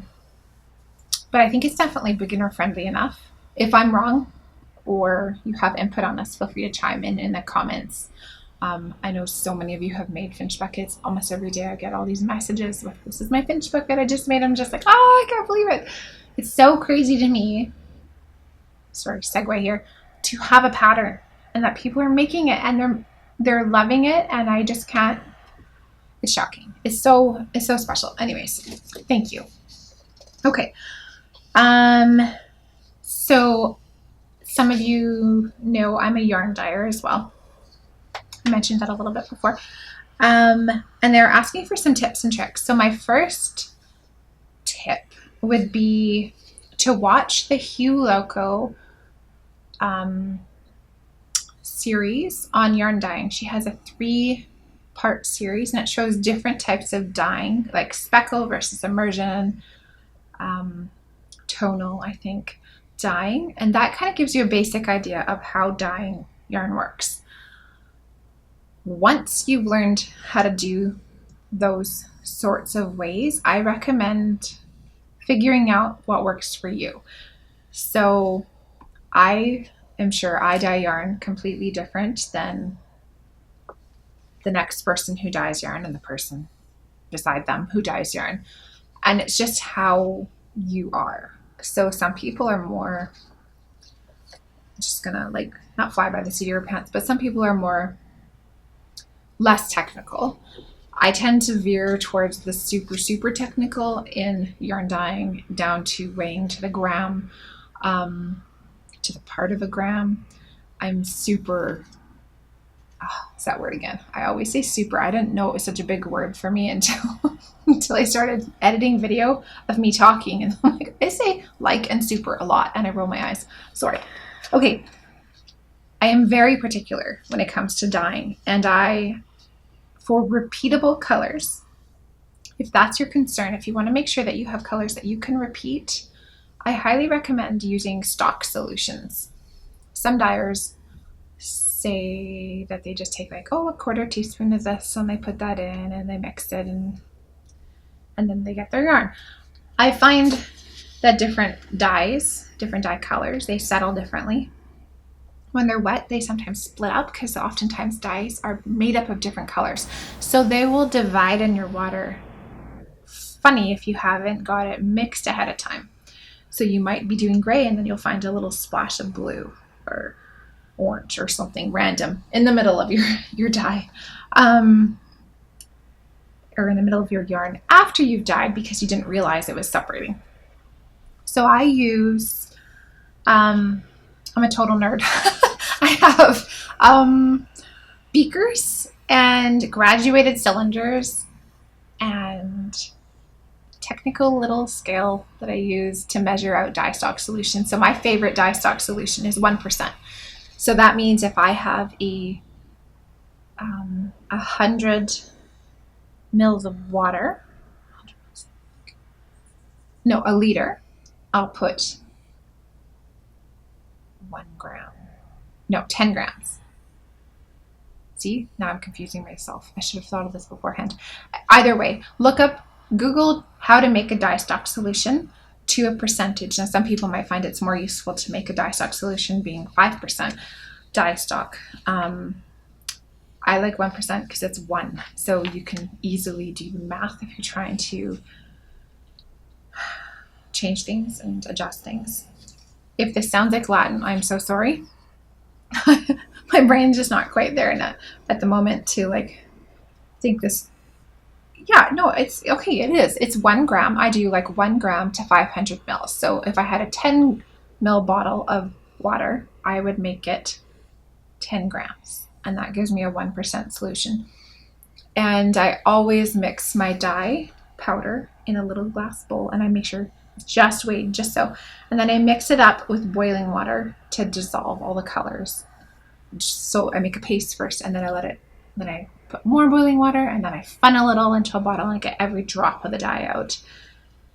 I think it's definitely beginner friendly enough. If I'm wrong or you have input on this, feel free to chime in the comments. I know so many of you have made Finch buckets. Almost every day I get all these messages with, this is my Finch bucket I just made. I'm just like, oh, I can't believe it. It's so crazy to me, sorry, segue here, to have a pattern and that people are making it and they're loving it, and I just can't. It's shocking. It's so special. Anyways, thank you. Okay. So some of you know I'm a yarn dyer as well. I mentioned that a little bit before. And they're asking for some tips and tricks. So my first tip would be to watch the Hugh Loco series on yarn dyeing. She has a 3-part series, and it shows different types of dyeing, like speckle versus immersion, tonal, I think, dyeing. And that kind of gives you a basic idea of how dyeing yarn works. Once you've learned how to do those sorts of ways, I recommend figuring out what works for you. So I am sure I dye yarn completely different than the next person who dyes yarn and the person beside them who dyes yarn. And it's just how you are. So some people are more, just gonna like not fly by the seat of your pants, but some people are more less technical. I tend to veer towards the super technical in yarn dyeing, down to weighing to the gram, to the part of a gram. I'm super, is that word again? I always say super. I didn't know it was such a big word for me until I started editing video of me talking, and I'm like, I say like and super a lot, and I roll my eyes. Sorry. Okay. I am very particular when it comes to dyeing, and for repeatable colors, if that's your concern, if you want to make sure that you have colors that you can repeat, I highly recommend using stock solutions. Some dyers say that they just take like, a quarter teaspoon of this, and they put that in and they mix it, and then they get their yarn. I find that different dyes, different dye colors, they settle differently. When they're wet, they sometimes split up because oftentimes dyes are made up of different colors. So they will divide in your water funny if you haven't got it mixed ahead of time. So you might be doing gray, and then you'll find a little splash of blue or orange or something random in the middle of your dye, or in the middle of your yarn after you've dyed because you didn't realize it was separating. So I use, I'm a total nerd. I have beakers and graduated cylinders and technical little scale that I use to measure out dye stock solution. So my favorite dye stock solution is 1%. So that means if I have a 100 mils of water, no, a liter, I'll put 1 gram. No, 10 grams. See, now I'm confusing myself. I should have thought of this beforehand. Either way, look up, Google how to make a dye stock solution to a percentage. Now, some people might find it's more useful to make a dye stock solution being 5% dye stock. I like 1% because it's 1. So you can easily do math if you're trying to change things and adjust things. If this sounds like Latin, I'm so sorry. My brain's just not quite there at the moment to like think this. Yeah, no, it's okay. It is. It's 1 gram. I do like 1 gram to 500 mils. So if I had a 10 mil bottle of water, I would make it 10 grams. And that gives me a 1% solution. And I always mix my dye powder in a little glass bowl, and I make sure just weighed, just so. And then I mix it up with boiling water to dissolve all the colors. So I make a paste first, and then I put more boiling water, and then I funnel it all into a bottle and get every drop of the dye out,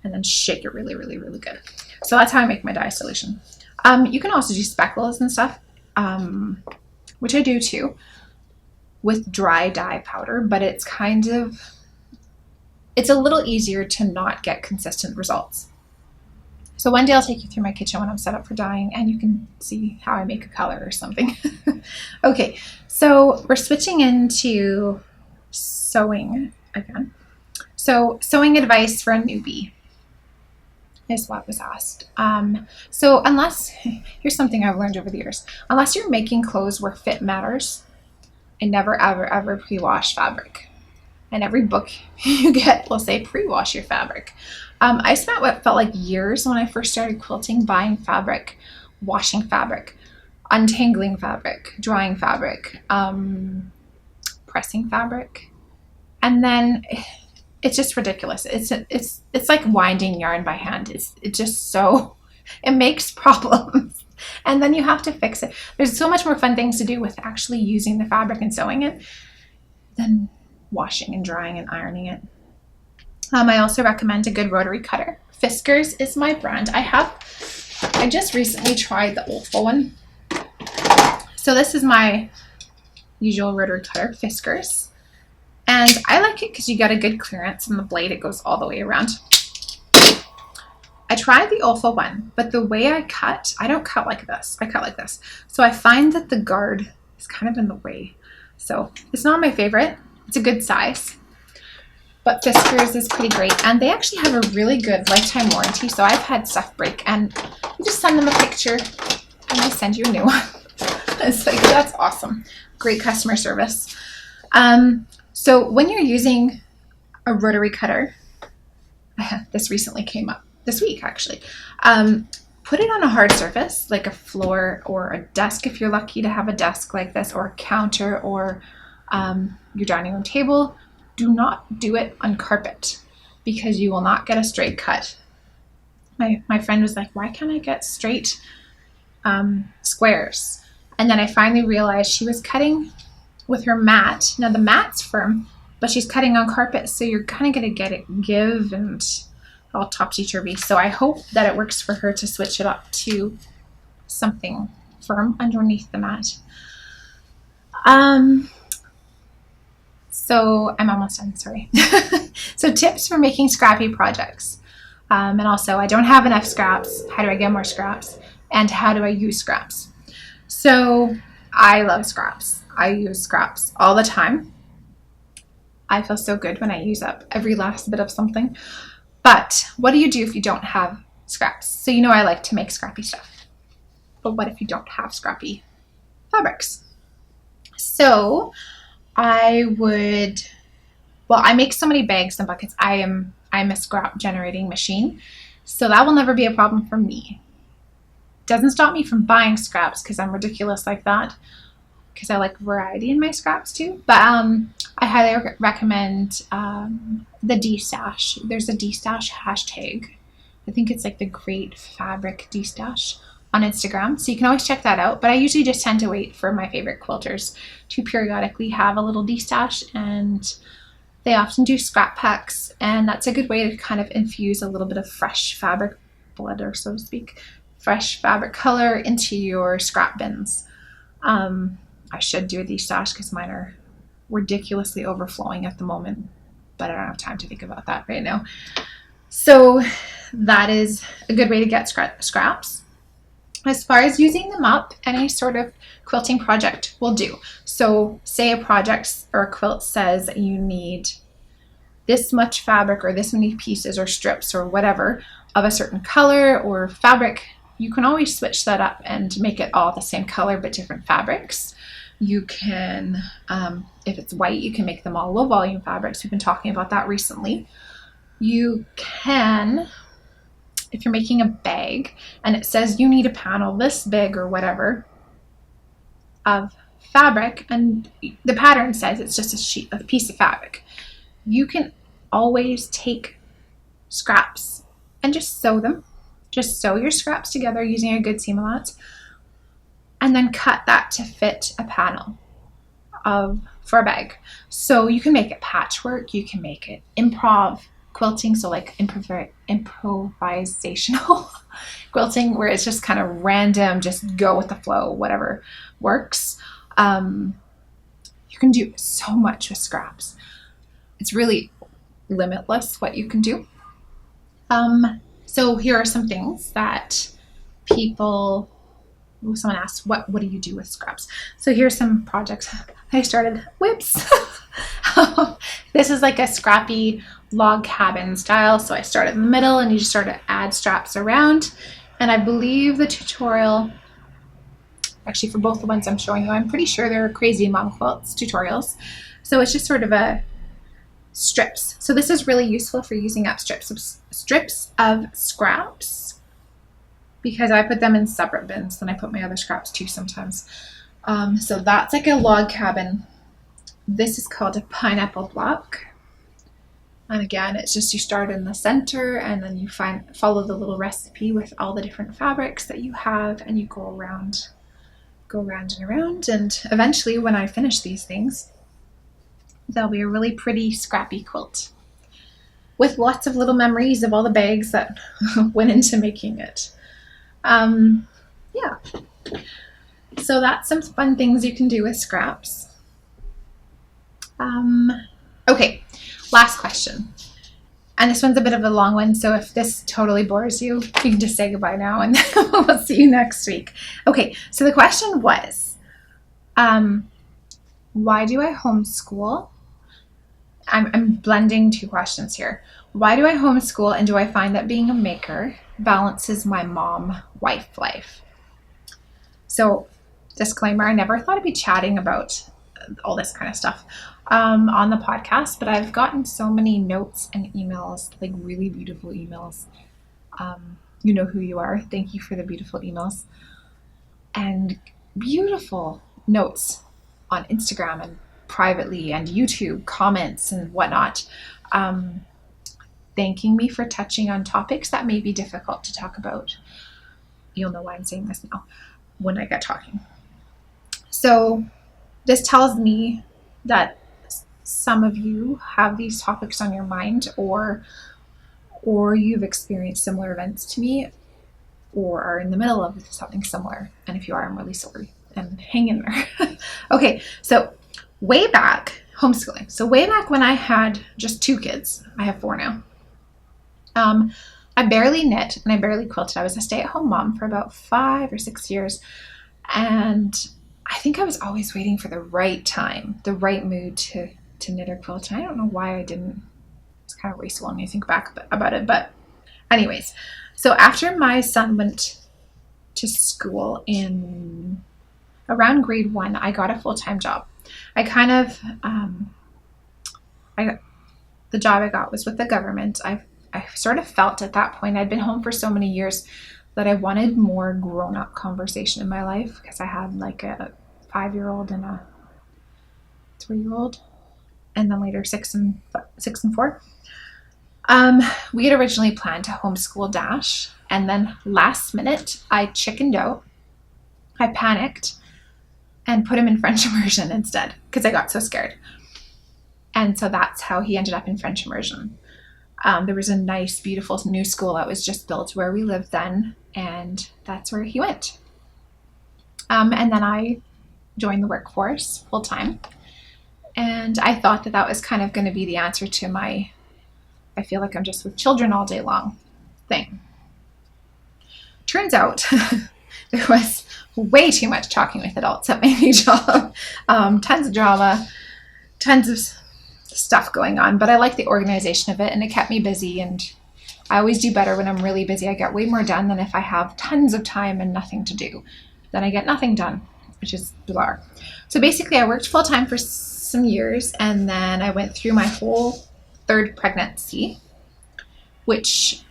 and then shake it really, really, really good. So that's how I make my dye solution. You can also do speckles and stuff, which I do too, with dry dye powder, but it's a little easier to not get consistent results. So one day I'll take you through my kitchen when I'm set up for dyeing, and you can see how I make a color or something. Okay, so we're switching into sewing again. So sewing advice for a newbie is what was asked. So here's something I've learned over the years. Unless you're making clothes where fit matters, I never, ever, ever pre-wash fabric. And every book you get will say pre-wash your fabric. I spent what felt like years when I first started quilting buying fabric, washing fabric, untangling fabric, drying fabric, pressing fabric, and then it's just ridiculous. It's like winding yarn by hand. It makes problems, and then you have to fix it. There's so much more fun things to do with actually using the fabric and sewing it than washing and drying and ironing it. I also recommend a good rotary cutter. Fiskars is my brand. I just recently tried the Olfa one. So this is my usual rotary cutter, Fiskars. And I like it because you get a good clearance on the blade. It goes all the way around. I tried the Olfa one, but the way I don't cut like this. I cut like this. So I find that the guard is kind of in the way. So it's not my favorite. It's a good size. But Fiskars is pretty great, and they actually have a really good lifetime warranty. So I've had stuff break, and you just send them a picture, and they send you a new one. It's like, that's awesome. Great customer service. So when you're using a rotary cutter, this recently came up this week actually. Put it on a hard surface like a floor or a desk if you're lucky to have a desk like this, or a counter, or your dining room table. Do not do it on carpet because you will not get a straight cut. My friend was like, why can't I get straight squares? And then I finally realized she was cutting with her mat. Now the mat's firm, but she's cutting on carpet, so you're kind of going to get it give and all topsy-turvy. So I hope that it works for her to switch it up to something firm underneath the mat. So I'm almost done, sorry. So tips for making scrappy projects. And also, I don't have enough scraps. How do I get more scraps? And how do I use scraps? So I love scraps. I use scraps all the time. I feel so good when I use up every last bit of something. But what do you do if you don't have scraps? So you know I like to make scrappy stuff. But what if you don't have scrappy fabrics? So I make so many bags and buckets. I'm a scrap generating machine, so that will never be a problem for me. Doesn't stop me from buying scraps because I'm ridiculous like that, because I like variety in my scraps too. But I highly recommend the D-Stash. There's a D-Stash hashtag. I think it's like the Great Fabric D-Stash on Instagram. So you can always check that out. But I usually just tend to wait for my favorite quilters to periodically have a little D-Stash, and they often do scrap packs, and that's a good way to kind of infuse a little bit of fresh fabric blood, or so to speak, fresh fabric color into your scrap bins. I should do a D-Stash because mine are ridiculously overflowing at the moment, but I don't have time to think about that right now. So that is a good way to get scraps. As far as using them up, any sort of quilting project will do. So say a project or a quilt says you need this much fabric or this many pieces or strips or whatever of a certain color or fabric. You can always switch that up and make it all the same color but different fabrics. You can, if it's white, you can make them all low volume fabrics. We've been talking about that recently. You can, if you're making a bag and it says you need a panel this big or whatever of fabric, and the pattern says it's just a piece of fabric, you can always take scraps and just sew them. Just sew your scraps together using a good seam allowance, and then cut that to fit a panel for a bag. So you can make it patchwork, you can make it improv quilting, so like improvisational quilting, where it's just kind of random, just go with the flow, whatever works. You can do so much with scraps. It's really limitless what you can do. So here are some things that someone asked, what do you do with scraps? So here's some projects I started. Whips. This is like a scrappy log cabin style. So I started in the middle and you just start to add straps around. And I believe the tutorial, actually for both the ones I'm showing you, I'm pretty sure they're Crazy Mom Quilts tutorials. So it's just sort of a strips. So this is really useful for using up strips of scraps, because I put them in separate bins and I put my other scraps too sometimes. So that's like a log cabin. This is called a pineapple block. And again, it's just you start in the center and then you follow the little recipe with all the different fabrics that you have, and you go around and around. And eventually when I finish these things, they'll be a really pretty scrappy quilt with lots of little memories of all the bags that went into making it. Yeah. So that's some fun things you can do with scraps. Okay, last question. And this one's a bit of a long one, so if this totally bores you, you can just say goodbye now and we'll see you next week. Okay, so the question was, why do I homeschool? I'm blending two questions here. Why do I homeschool, and do I find that being a maker balances my mom-wife life? So, disclaimer, I never thought I'd be chatting about all this kind of stuff on the podcast, but I've gotten so many notes and emails, like really beautiful emails. You know who you are. Thank you for the beautiful emails. And beautiful notes on Instagram and privately and YouTube comments and whatnot, thanking me for touching on topics that may be difficult to talk about. You'll know why I'm saying this now when I get talking. So this tells me that some of you have these topics on your mind, or you've experienced similar events to me, or are in the middle of something similar. And if you are, I'm really sorry, and hang in there. Okay, so way back, homeschooling. So way back when I had just 2 kids, I have 4 now. I barely knit and I barely quilted. I was a stay-at-home mom for about 5 or 6 years. And I think I was always waiting for the right time, the right mood to knit or quilt. And I don't know why I didn't. It's kind of wasteful when you think back about it. But anyways, so after my son went to school in around grade 1, I got a full-time job. I kind of, the job I got was with the government. I sort of felt at that point, I'd been home for so many years, that I wanted more grown-up conversation in my life, because I had like a 5-year-old and a 3-year-old. and then later 6 and 4. We had originally planned to homeschool Dash, and then last minute I chickened out. I panicked and put him in French immersion instead because I got so scared. And so that's how he ended up in French immersion. There was a nice, beautiful new school that was just built where we lived then, and that's where he went. And then I joined the workforce full time. And I thought that was kind of going to be the answer to my, I feel like I'm just with children all day long thing. Turns out there was way too much talking with adults at my new job. Tons of drama, tons of stuff going on, but I like the organization of it, and it kept me busy, and I always do better when I'm really busy. I get way more done than if I have tons of time and nothing to do. Then I get nothing done, which is bizarre. So basically I worked full time for some years, and then I went through my whole 3rd pregnancy, which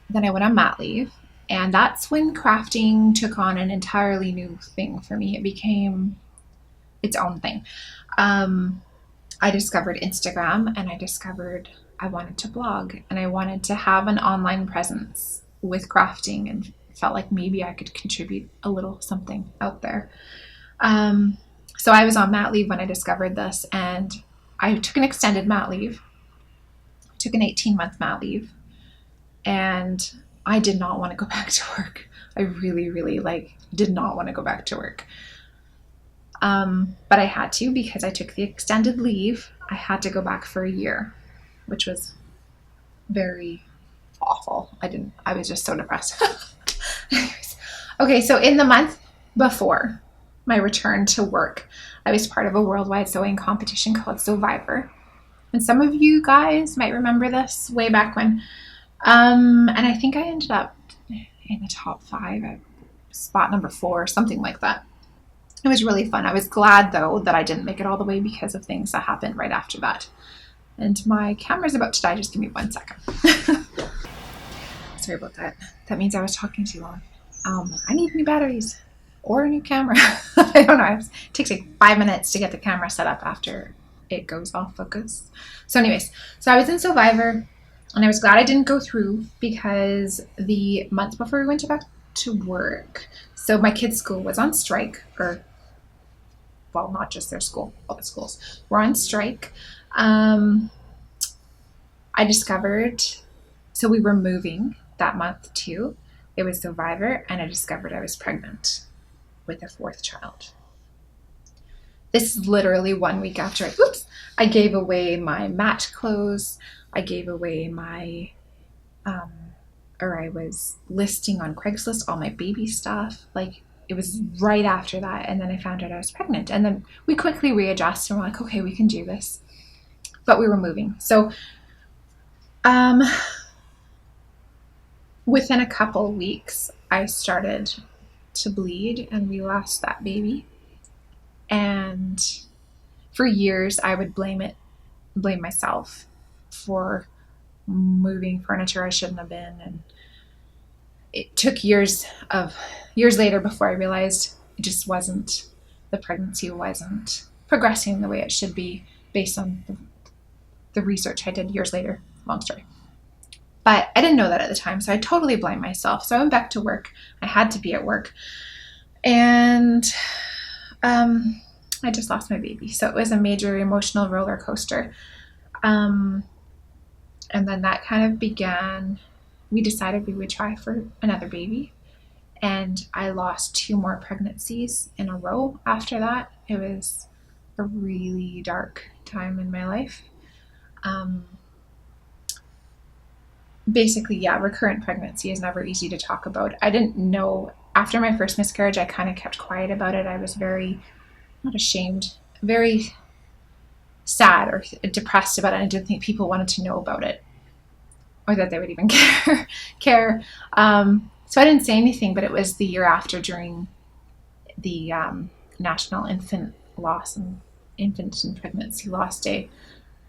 then I went on mat leave, and that's when crafting took on an entirely new thing for me. It became its own thing. I discovered Instagram, and I discovered I wanted to blog, and I wanted to have an online presence with crafting, and felt like maybe I could contribute a little something out there. So I was on mat leave when I discovered this, and I took an extended mat leave. I took an 18-month mat leave, and I did not want to go back to work. I really, really did not want to go back to work. But I had to because I took the extended leave. I had to go back for a year, which was very awful. I was just so depressed. Anyways, okay, so in the month before my return to work, I was part of a worldwide sewing competition called Survivor. And some of you guys might remember this way back when. And I think I ended up in the top 5 at spot number 4, something like that. It was really fun. I was glad, though, that I didn't make it all the way because of things that happened right after that. And my camera's about to die. Just give me 1 second. Sorry about that. That means I was talking too long. I need new batteries or a new camera. I don't know. It takes like 5 minutes to get the camera set up after it goes off focus. So anyways, so I was in Survivor, and I was glad I didn't go through because the month before we went back to work, so my kids' school was on strike, or well, not just their school, all the schools were on strike. I discovered, so we were moving that month too. It was Survivor, and I discovered I was pregnant with a 4th child. This is literally 1 week after I gave away my match clothes. I gave away my, I was listing on Craigslist all my baby stuff. It was right after that, and then I found out I was pregnant, and then we quickly readjusted, and we're like, okay, we can do this. But we were moving. So within a couple weeks, I started to bleed, and we lost that baby. And for years, I would blame myself for moving furniture I shouldn't have been. And it took years later before I realized the pregnancy wasn't progressing the way it should be based on the research I did years later. Long story. But I didn't know that at the time, so I totally blamed myself. So I went back to work. I had to be at work. And I just lost my baby. So it was a major emotional roller coaster. And then that kind of began, we decided we would try for another baby. And I lost 2 more pregnancies in a row after that. It was a really dark time in my life. Basically, recurrent pregnancy is never easy to talk about. I didn't know, after my first miscarriage, I kind of kept quiet about it. I was very, not ashamed, very sad or depressed about it. I didn't think people wanted to know about it, or that they would even care. So I didn't say anything, but it was the year after, during the National Infant and Pregnancy Loss Day,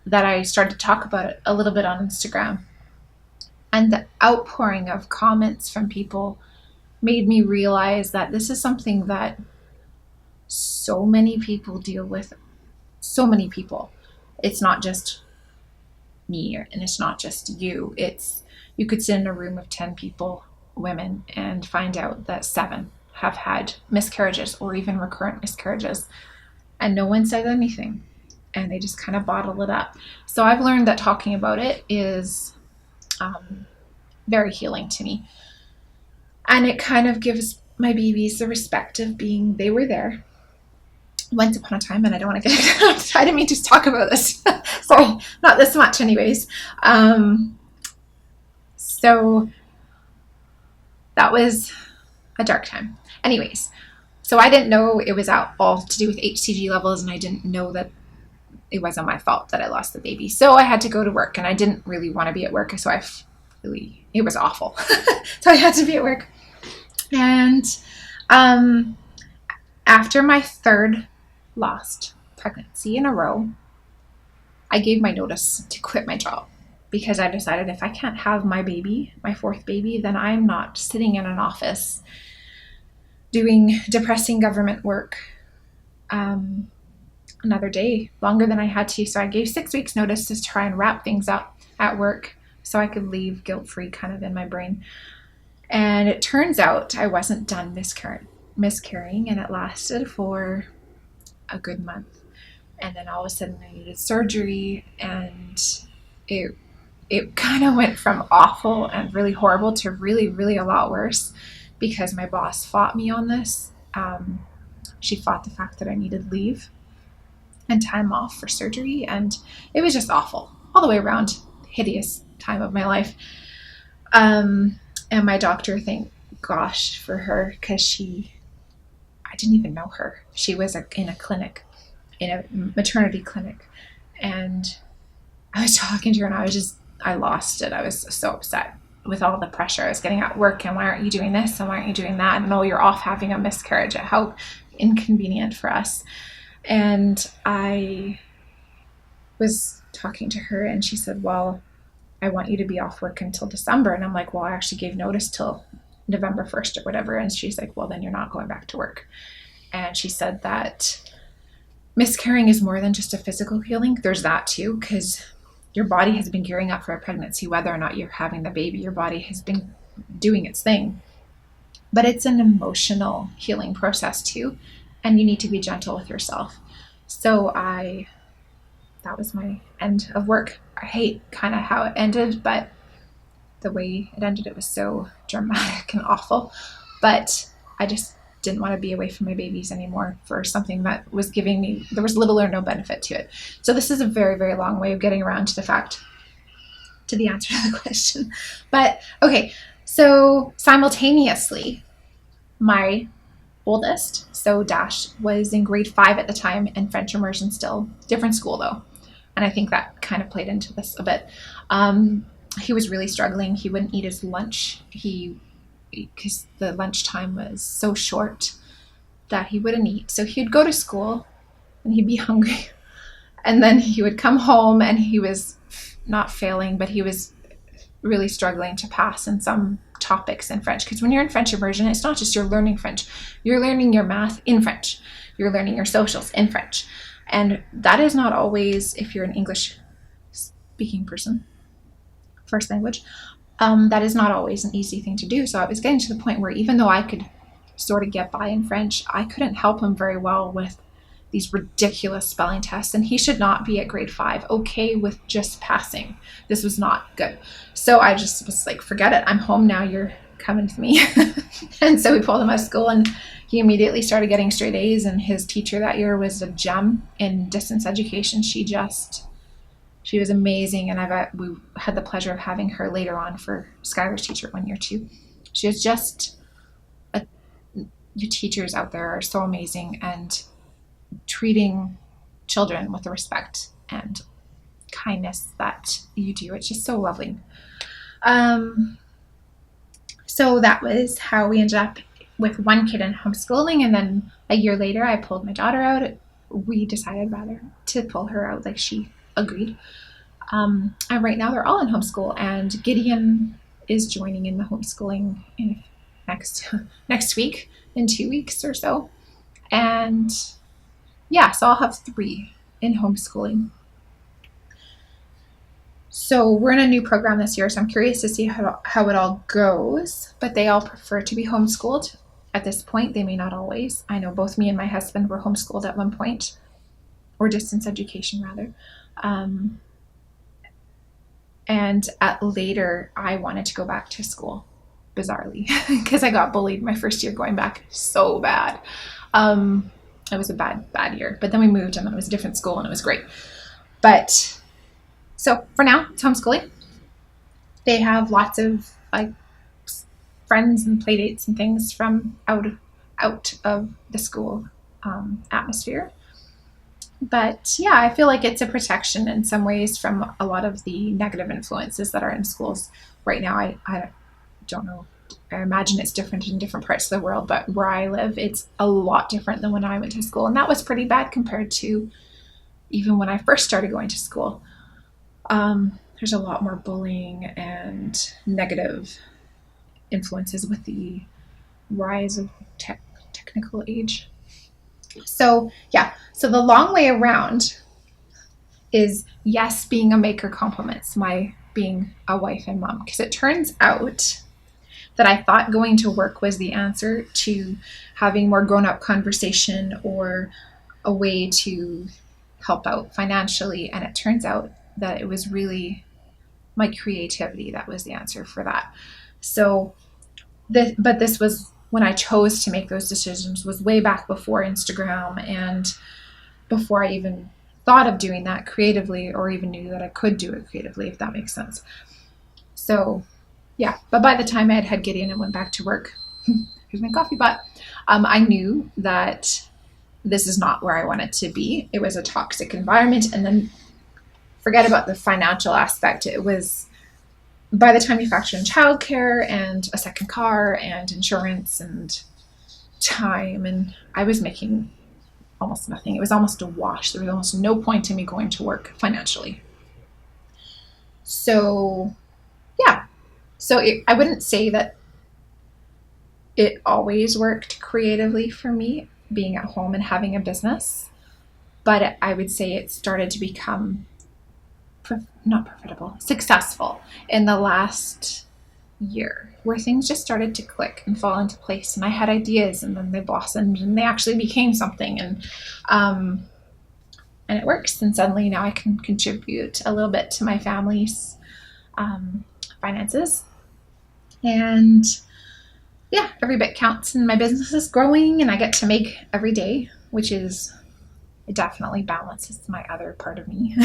that I started to talk about it a little bit on Instagram. And the outpouring of comments from people made me realize that this is something that so many people deal with. So many people. it's not just me and it's not just you. You could sit in a room of 10 people, women, and find out that 7 have had miscarriages or even recurrent miscarriages, and no one says anything, and they just kind of bottle it up. So I've learned that talking about it is very healing to me, and it kind of gives my babies the respect of being, they were there once upon a time, and I don't want to get I didn't mean to talk about this. Sorry, not this much anyways. So that was a dark time. Anyways, so I didn't know it was all to do with HCG levels, and I didn't know that it wasn't my fault that I lost the baby. So I had to go to work, and I didn't really want to be at work, so it was awful. So I had to be at work. And after my 3rd lost pregnancy in a row, I gave my notice to quit my job, because I decided if I can't have my baby, my 4th baby, then I'm not sitting in an office doing depressing government work another day longer than I had to. So I gave 6 weeks notice to try and wrap things up at work so I could leave guilt-free kind of in my brain. And it turns out I wasn't done miscarrying, and it lasted for a good month. And then all of a sudden I needed surgery, and it kind of went from awful and really horrible to really, really a lot worse, because my boss fought me on this. She fought the fact that I needed leave and time off for surgery, and it was just awful all the way around. Hideous time of my life. And my doctor, thank gosh for her, because I didn't even know her. She was in a clinic, in a maternity clinic, and I was talking to her, and I lost it. I was so upset with all the pressure I was getting at work, and why aren't you doing this, and why aren't you doing that, and no, you're off having a miscarriage, how inconvenient for us. And I was talking to her, and she said, well, I want you to be off work until December. And I'm like, well, I actually gave notice till November 1st or whatever. And she's like, well, then you're not going back to work. And she said that miscarrying is more than just a physical healing. There's that too, because your body has been gearing up for a pregnancy. Whether or not you're having the baby, your body has been doing its thing. But it's an emotional healing process too, and you need to be gentle with yourself. So that was my end of work. I hate kind of how it ended, but the way it ended, it was so dramatic and awful. But I just didn't want to be away from my babies anymore for something that was giving me, there was little or no benefit to it. So this is a very, very long way of getting around to the answer to the question. But okay, so simultaneously, my oldest, so Dash, was in grade 5 at the time, and French immersion still. Different school though. And I think that kind of played into this a bit. He was really struggling. He wouldn't eat his lunch. Because the lunchtime was so short that he wouldn't eat. So he'd go to school and he'd be hungry. And then he would come home and he was not failing, but he was really struggling to pass in some topics in French. Because when you're in French immersion, it's not just you're learning French. You're learning your math in French. You're learning your socials in French. And that is not always, if you're an English speaking person, first language, that is not always an easy thing to do. So I was getting to the point where even though I could sort of get by in French, I couldn't help him very well with these ridiculous spelling tests. And he should not be at grade 5 okay with just passing. This was not good. So I just was like, forget it. I'm home now. You're coming with me. And so we pulled him out of school, and he immediately started getting straight A's. And his teacher that year was a gem in distance education. She was amazing, and we had the pleasure of having her later on for Skyler's teacher 1 year too. She was just your teachers out there are so amazing, and treating children with the respect and kindness that you do, it's just so lovely. So that was how we ended up with one kid in homeschooling, and then a year later I pulled my daughter out. We decided rather to pull her out, like she agreed. And right now they're all in homeschool, and Gideon is joining in the homeschooling in next week, in 2 weeks or so. And yeah, so I'll have 3 in homeschooling. So we're in a new program this year, so I'm curious to see how it all goes. But they all prefer to be homeschooled at this point. They may not always. I know both me and my husband were homeschooled at one point, or distance education rather. And at later, I wanted to go back to school, bizarrely, because I got bullied my first year going back so bad. It was a bad year. But then we moved, and it was a different school, and it was great. But so for now, it's homeschooling. They have lots of like friends and play dates and things from out of the school atmosphere. But yeah, I feel like it's a protection in some ways from a lot of the negative influences that are in schools right now. I don't know. I imagine it's different in different parts of the world, but where I live, it's a lot different than when I went to school. And that was pretty bad compared to even when I first started going to school. There's a lot more bullying and negative influences with the rise of technical age. So yeah, so the long way around is, yes, being a maker complements my being a wife and mom, because it turns out that I thought going to work was the answer to having more grown-up conversation or a way to help out financially, and it turns out that it was really my creativity that was the answer for that. So but this was when I chose to make those decisions, was way back before Instagram and before I even thought of doing that creatively, or even knew that I could do it creatively, if that makes sense. So yeah, but by the time I had Gideon and went back to work, here's my coffee pot, I knew that this is not where I wanted to be. It was a toxic environment. And then forget about the financial aspect. It was, by the time you factor in childcare and a second car and insurance and time, and I was making almost nothing. It was almost a wash. There was almost no point in me going to work financially. So yeah, so I wouldn't say that it always worked creatively for me, being at home and having a business, but I would say it started to become not profitable, successful in the last year, where things just started to click and fall into place, and I had ideas, and then they blossomed and they actually became something, and it works, and suddenly now I can contribute a little bit to my family's finances, and yeah, every bit counts, and my business is growing, and I get to make every day, which is, it definitely balances my other part of me.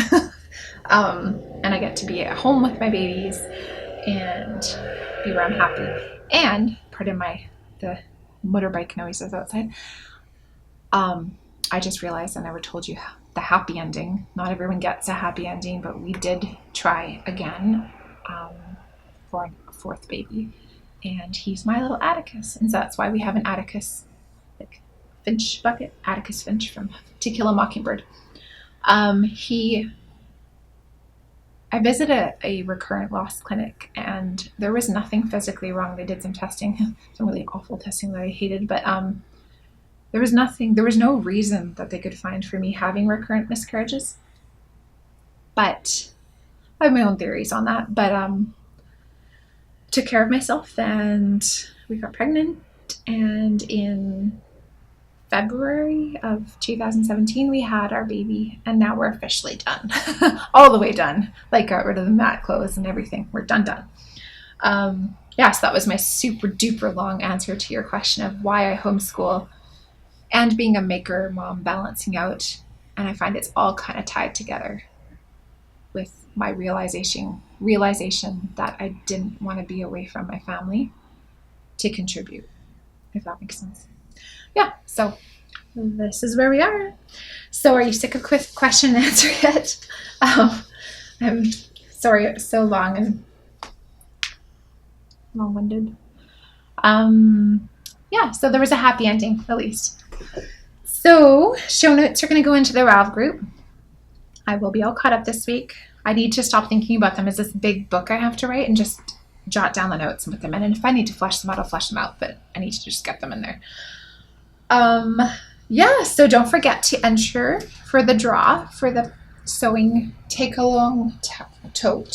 And I get to be at home with my babies and be where I'm happy. And pardon the motorbike noises outside. I just realized I never told you the happy ending. Not everyone gets a happy ending, but we did try again for a fourth baby. And he's my little Atticus. And so that's why we have an Atticus Finch bucket, Atticus Finch from To Kill a Mockingbird. I visited a recurrent loss clinic, and there was nothing physically wrong. They did some testing, some really awful testing that I hated, but there was no reason that they could find for me having recurrent miscarriages. But I have my own theories on that. But took care of myself, and we got pregnant, and in February of 2017 we had our baby, and now we're officially done. All the way done. Like, got rid of the mat clothes and everything. We're done. Yeah, so that was my super duper long answer to your question of why I homeschool and being a maker mom, balancing out. And I find it's all kind of tied together with my realization that I didn't want to be away from my family to contribute, if that makes sense. Yeah, so this is where we are. So are you sick of question and answer yet? I'm sorry it's so long and long-winded. Yeah, so there was a happy ending, at least. So show notes are going to go into the Rav group. I will be all caught up this week. I need to stop thinking about them as this big book I have to write and just jot down the notes and put them in. And if I need to flesh them out, I'll flesh them out, but I need to just get them in there. Yeah, so don't forget to enter for the draw for the sewing take along tote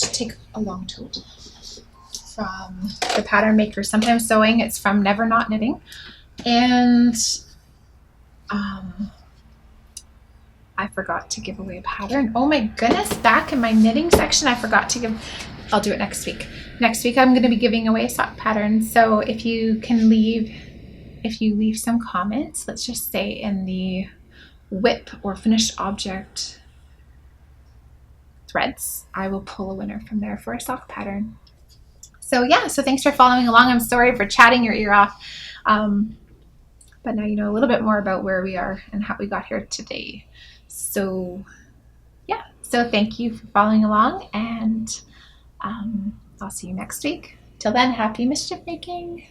from the Pattern Maker. Sometimes sewing, it's from Never Not Knitting. And I forgot to give away a pattern. Oh my goodness, back in my knitting section, I forgot to give, I'll do it next week. Next week, I'm going to be giving away a sock pattern. So if you leave some comments, let's just say in the WIP or finished object threads, I will pull a winner from there for a sock pattern. So yeah, so thanks for following along. I'm sorry for chatting your ear off. But now you know a little bit more about where we are and how we got here today. So yeah, so thank you for following along, and I'll see you next week. Till then, happy mischief making.